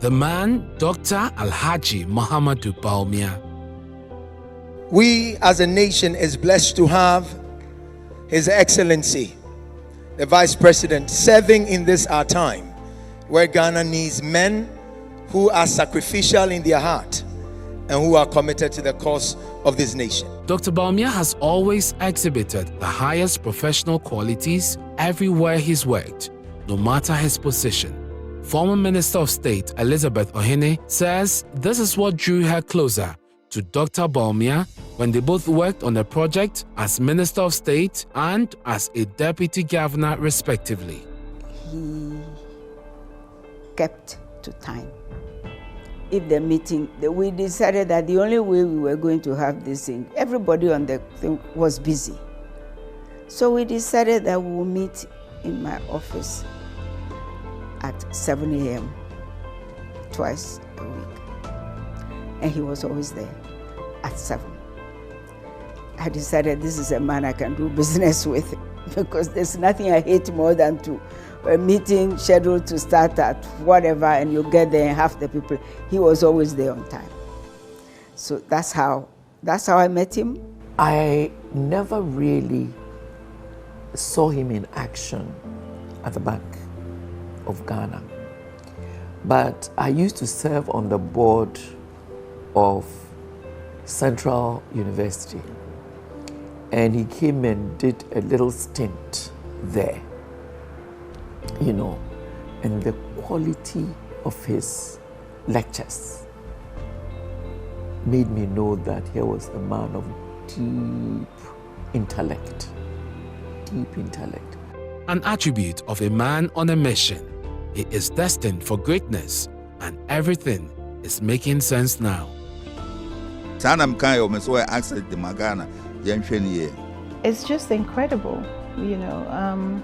The man, Dr. Alhaji Muhammadu Bawumia. We as a nation is blessed to have His Excellency, the Vice President, serving in this our time, where Ghana needs men who are sacrificial in their heart and who are committed to the cause of this nation. Dr. Bawumia has always exhibited the highest professional qualities everywhere he's worked, no matter his position. Former Minister of State Elizabeth Ohene says this is what drew her closer to Dr. Bawumia when they both worked on a project as Minister of State and as a Deputy Governor respectively. He kept to time. If the meeting, we decided that the only way we were going to have this thing, everybody on the thing was busy. So we decided that we will meet in my office at 7 a.m. twice a week. And he was always there at 7. I decided this is a man I can do business with, because there's nothing I hate more than a meeting scheduled to start at whatever and you get there and half the people. He was always there on time. So that's how I met him. I never really saw him in action at the Bank of Ghana, but I used to serve on the board of Central University, and he came and did a little stint there, you know, and the quality of his lectures made me know that he was a man of deep intellect. An attribute of a man on a mission. He is destined for greatness, and everything is making sense now. It's just incredible, you know.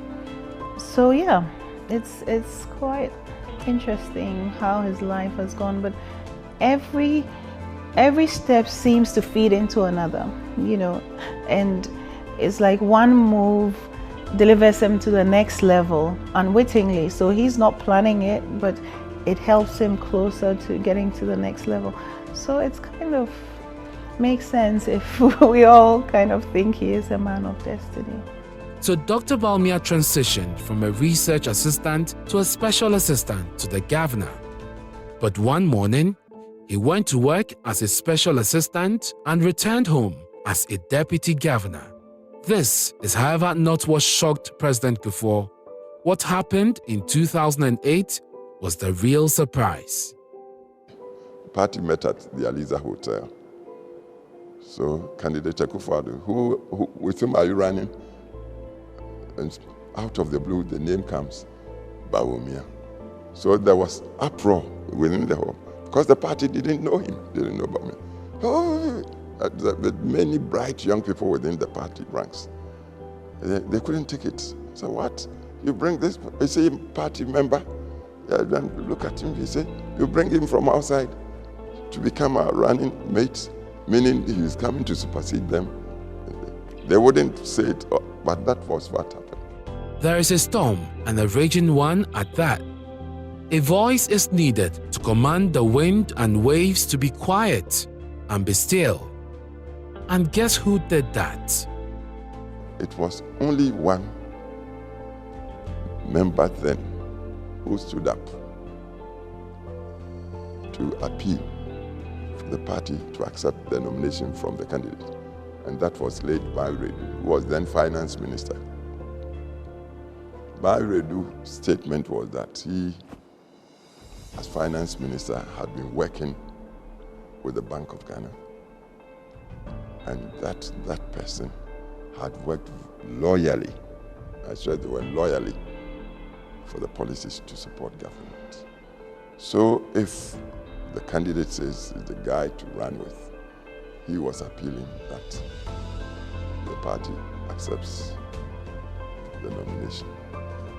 So yeah, it's quite interesting how his life has gone, but every step seems to feed into another, you know, and it's like one move delivers him to the next level unwittingly. So he's not planning it, but it helps him closer to getting to the next level. So it's kind of makes sense if we all kind of think he is a man of destiny. So Dr. Bawumia transitioned from a research assistant to a special assistant to the governor. But one morning, he went to work as a special assistant and returned home as a deputy governor. This is, however, not what shocked President Kufuor. What happened in 2008 was the real surprise. The party met at the Aliza Hotel. So candidate Akufo-addo, who with whom are you running? And out of the blue, the name comes, Bawumia. So there was uproar within the hall because the party didn't know him, didn't know Bawumia. Oh, many bright young people within the party ranks, they couldn't take it. So what? You bring this, you say party member, then look at him, he said, you bring him from outside to become a running mate, meaning he is coming to supersede them. They wouldn't say it, but that was what happened. There is a storm, and a raging one at that. A voice is needed to command the wind and waves to be quiet and be still. And guess who did that? It was only one member then who stood up to appeal for the party to accept the nomination from the candidate. And that was late Bawumia, who was then finance minister. Bawumia's statement was that he, as finance minister, had been working with the Bank of Ghana, and that person had worked loyally, I said the word loyally, for the policies to support government. So if the candidate says is the guy to run with, he was appealing that the party accepts the nomination.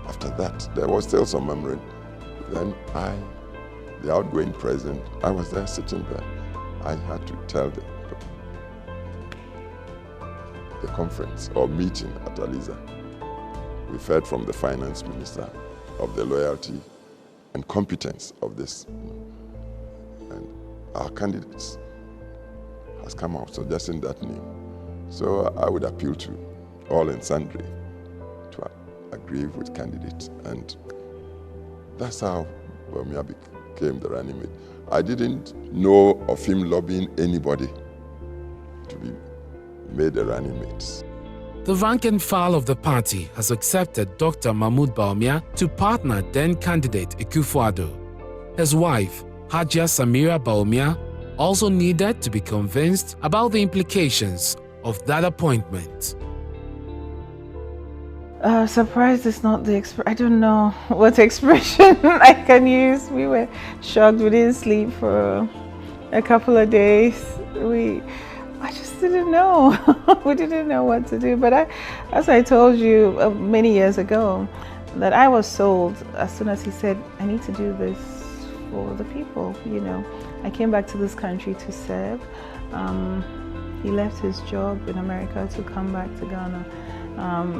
After that, there was still some murmuring. Then the outgoing president, I was there sitting there. I had to tell the conference or meeting at Aliza. We've heard from the finance minister of the loyalty and competence of this. And our candidates has come out suggesting that name. So I would appeal to all and sundry to agree with candidates. And that's how Bawumia became the running mate. I didn't know of him lobbying anybody to be made a running mate. The rank and file of the party has accepted Dr. Mahmoud Bawumia to partner then-candidate Akufo-Addo. His wife, Hajia Samira Bawumia, also needed to be convinced about the implications of that appointment. Surprised is not the I don't know what expression I can use. We were shocked. We didn't sleep for a couple of days. I just didn't know. We didn't know what to do. But as I told you many years ago, that I was sold as soon as he said, I need to do this for the people, you know. I came back to this country to serve. He left his job in America to come back to Ghana.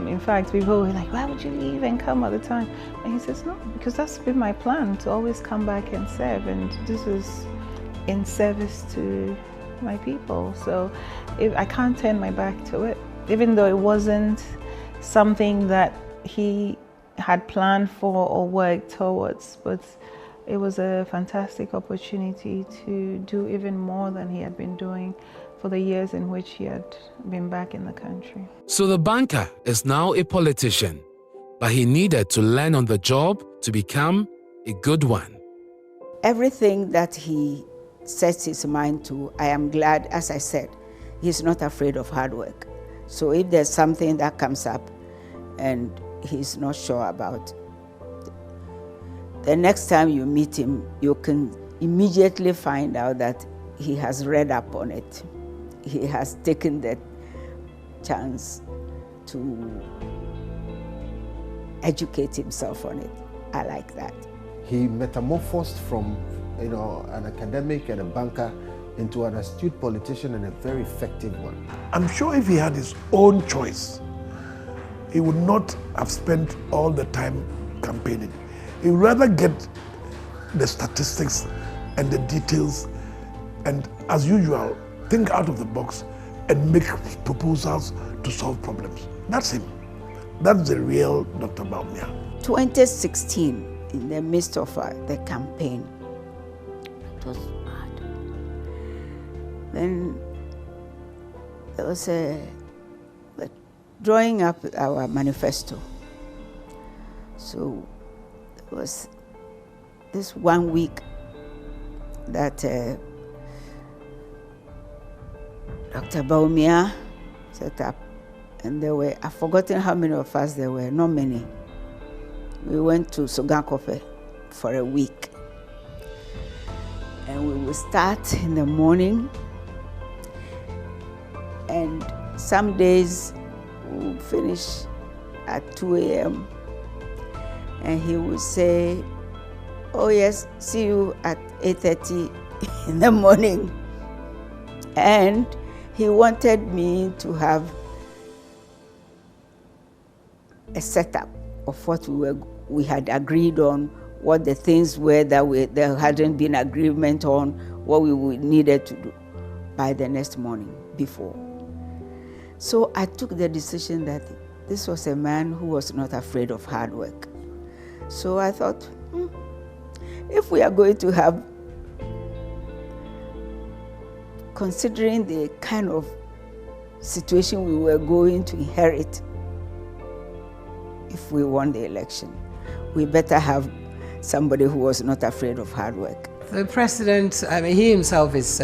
In fact, people were like, why would you leave and come all the time? And he says, no, because that's been my plan, to always come back and serve. And this is in service to my people. So I can't turn my back to it, even though it wasn't something that he had planned for or worked towards. But it was a fantastic opportunity to do even more than he had been doing for the years in which he had been back in the country. So the banker is now a politician, but he needed to learn on the job to become a good one. Everything that he sets his mind to, I am glad, as I said, he's not afraid of hard work. So if there's something that comes up and he's not sure about, the next time you meet him, you can immediately find out that he has read up on it. He has taken the chance to educate himself on it. I like that. He metamorphosed from an academic and a banker into an astute politician and a very effective one. I'm sure if he had his own choice, he would not have spent all the time campaigning. He would rather get the statistics and the details and, as usual, think out of the box and make proposals to solve problems. That's him. That's the real Dr. Bawumia. 2016, in the midst of the campaign, it was hard. Then there was drawing up our manifesto. So it was this 1 week that Dr. Bawumia set up, and there were, I've forgotten how many of us there were, not many. We went to Sogankope for a week. And we would start in the morning, and some days we would finish at 2 a.m. And he would say, oh yes, see you at 8:30 in the morning. And he wanted me to have a setup of what we had agreed on, what the things were that there hadn't been agreement on, what we needed to do by the next morning before. So I took the decision that this was a man who was not afraid of hard work. So I thought, if we are going to have, considering the kind of situation we were going to inherit if we won the election, we better have somebody who was not afraid of hard work. The president, I mean, he himself is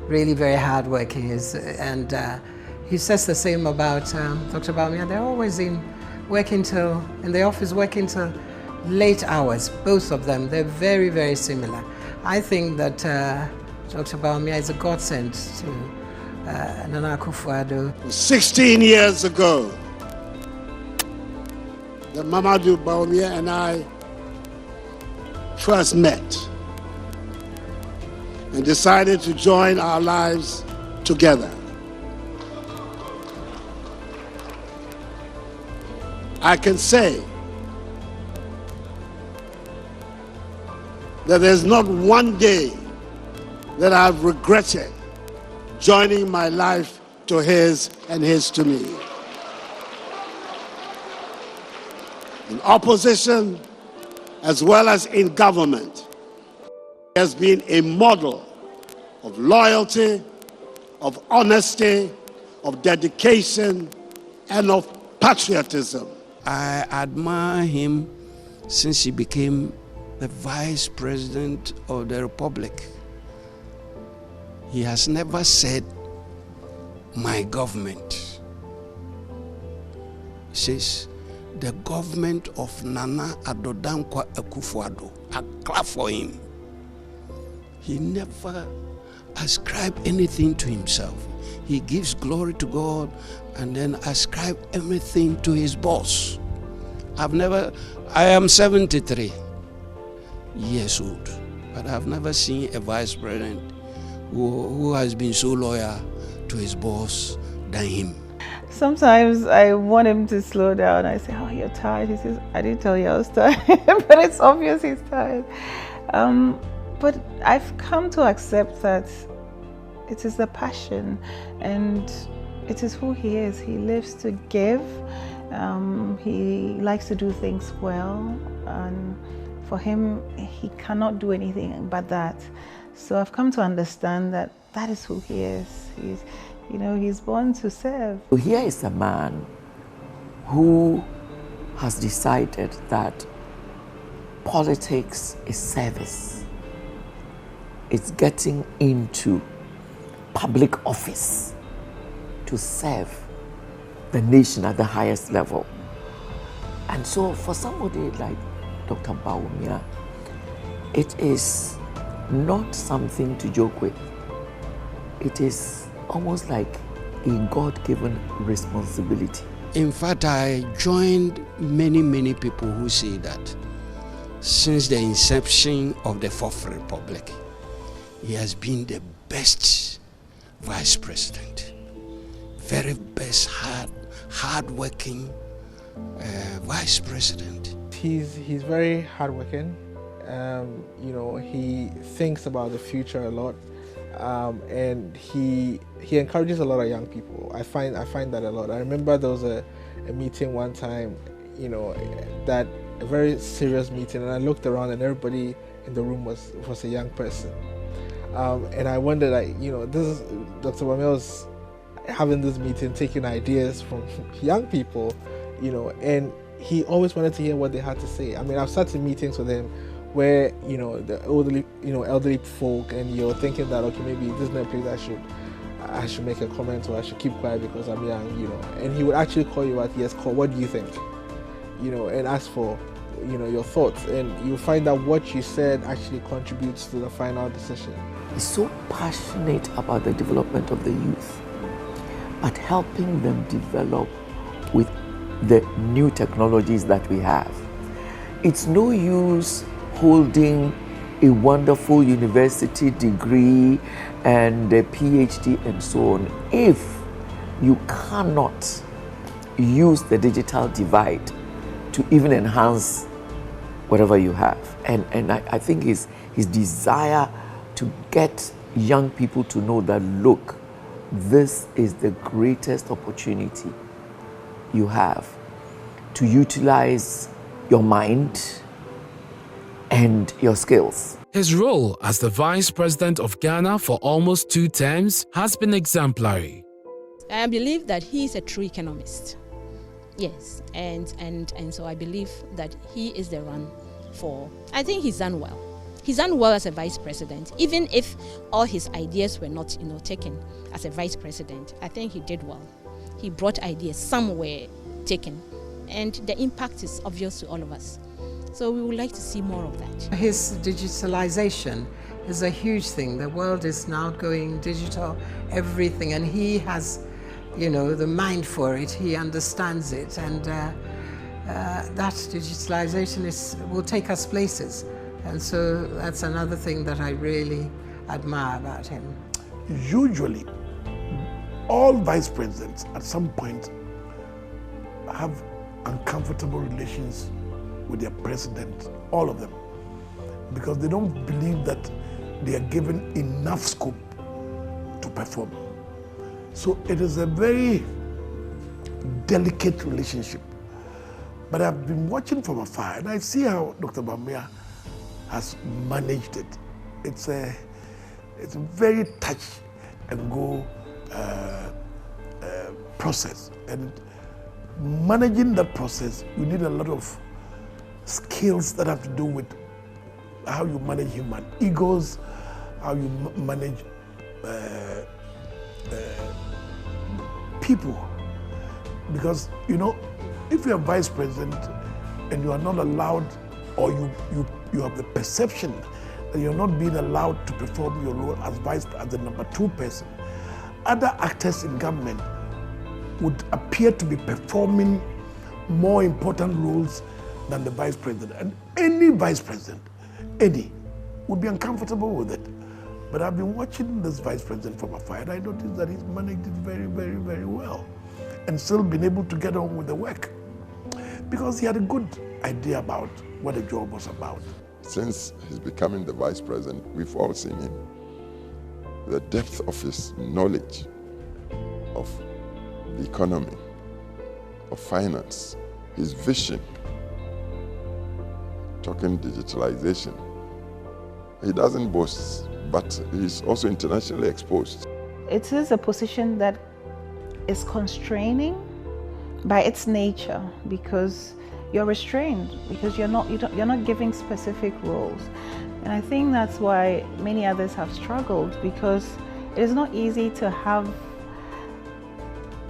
really very hardworking, and he says the same about Dr. Bawumia. They're always in the office working till late hours, both of them. They're very, very similar. I think that Dr. Bawumia is a godsend to Nana Akufo-Addo. 16 years ago, that Mamadou Bawumia and I first met and decided to join our lives together. I can say that there's not one day that I've regretted joining my life to his and his to me. In opposition as well as in government, he has been a model of loyalty, of honesty, of dedication, and of patriotism. I admire him since he became the Vice President of the Republic. He has never said, my government. He says, the government of Nana Addo Dankwa akufo-addo. I clap for him. He never ascribed anything to himself. He gives glory to God and then ascribe everything to his boss. I am 73 years old, but I've never seen a vice president who has been so loyal to his boss than him. Sometimes I want him to slow down. I say, oh, you're tired. He says, I didn't tell you I was tired. But it's obvious he's tired. But I've come to accept that it is the passion and it is who he is. He lives to give. He likes to do things well. And for him, he cannot do anything but that. So I've come to understand that that is who he is. He's born to serve. Here is a man who has decided that politics is service. It's getting into public office to serve the nation at the highest level. And so for somebody like Dr. Bawumia, it is not something to joke with. It is almost like a God-given responsibility. In fact, I joined many people who say that since the inception of the Fourth Republic, he has been the best vice president, very best hard-working vice president. He's very hardworking. He thinks about the future a lot, and he encourages a lot of young people. I find that a lot. I remember there was a meeting one time, that a very serious meeting, and I looked around and everybody in the room was a young person, and I wondered, this is Dr. Bawumia was having this meeting, taking ideas from young people, and he always wanted to hear what they had to say. I mean, I've sat in meetings with him where the elderly folk, and you're thinking that, okay, maybe this is not a place I should make a comment, or I should keep quiet because I'm young, and he would actually call you out, yes, call, what do you think, and ask for your thoughts, and you find out what you said actually contributes to the final decision. He's so passionate about the development of the youth, but helping them develop with the new technologies that we have. It's no use holding a wonderful university degree and a PhD and so on if you cannot use the digital divide to even enhance whatever you have. And I think his desire to get young people to know that, look, this is the greatest opportunity you have to utilize your mind and your skills. His role as the Vice President of Ghana for almost 2 terms has been exemplary. I believe that he is a true economist. Yes, and so I believe that he is the one for. I think he's done well. He's done well as a vice president, even if all his ideas were not, taken as a vice president. I think he did well. He brought ideas, some were taken, and the impact is obvious to all of us. So we would like to see more of that. His digitalization is a huge thing. The world is now going digital, everything, and he has, the mind for it. He understands it, and that digitalization will take us places. And so that's another thing that I really admire about him. Usually, all vice presidents at some point have uncomfortable relations with their president, all of them. because they don't believe that they are given enough scope to perform. So it is a very delicate relationship. But I've been watching from afar, and I see how Dr. Bawumia has managed it. It's a very touch and go process, and managing that process, you need a lot of skills that have to do with how you manage human egos, how you manage people. Because, you know, if you're vice president and you are not allowed, or you have the perception that you're not being allowed to perform your role as the number 2 person, other actors in government would appear to be performing more important roles than the vice president. And any vice president, would be uncomfortable with it. But I've been watching this vice president from afar, and I noticed that he's managed it very, very, very well, and still been able to get on with the work, because he had a good idea about what the job was about. Since he's becoming the vice president, we've all seen him. The depth of his knowledge of the economy, of finance, his vision, talking digitalization. He doesn't boast, but he's also internationally exposed. It is a position that is constraining by its nature, because you're restrained, because you're not giving specific roles. And I think that's why many others have struggled, because it is not easy to have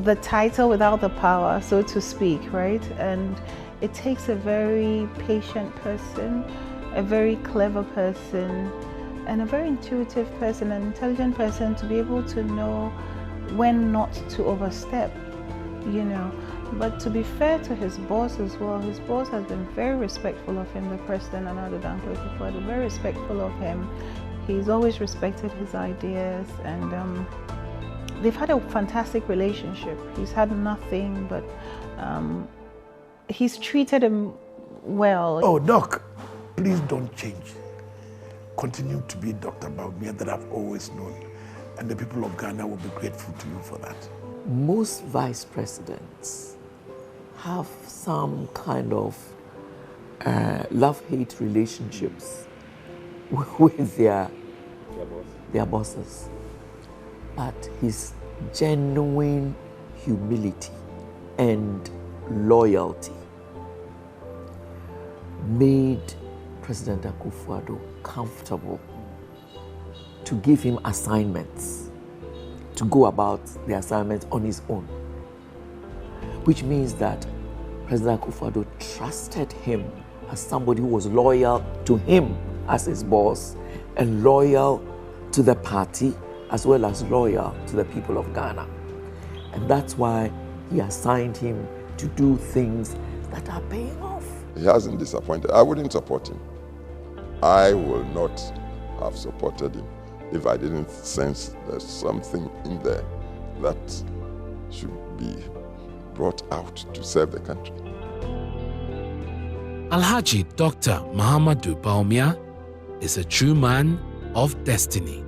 the title without the power, so to speak, right? And it takes a very patient person, a very clever person, and a very intuitive person, an intelligent person, to be able to know when not to overstep, you know. But to be fair to his boss as well, his boss has been very respectful of him, the president, Unauthorized, very respectful of him. He's always respected his ideas, and they've had a fantastic relationship. He's had nothing but, he's treated him well. Oh, Doc, please don't change. Continue to be Dr. Bawumia that I've always known, and the people of Ghana will be grateful to you for that. Most vice presidents have some kind of love-hate relationships with their bosses. But his genuine humility and loyalty made President Akufo-Addo comfortable to give him assignments, to go about the assignments on his own. Which means that President Akufo-Addo trusted him as somebody who was loyal to him as his boss, and loyal to the party, as well as loyal to the people of Ghana. And that's why he assigned him to do things that are paying off. He hasn't disappointed. I wouldn't support him. I will not have supported him if I didn't sense there's something in there that should be brought out to serve the country. Alhaji Dr. Muhammadu Bawumia is a true man of destiny.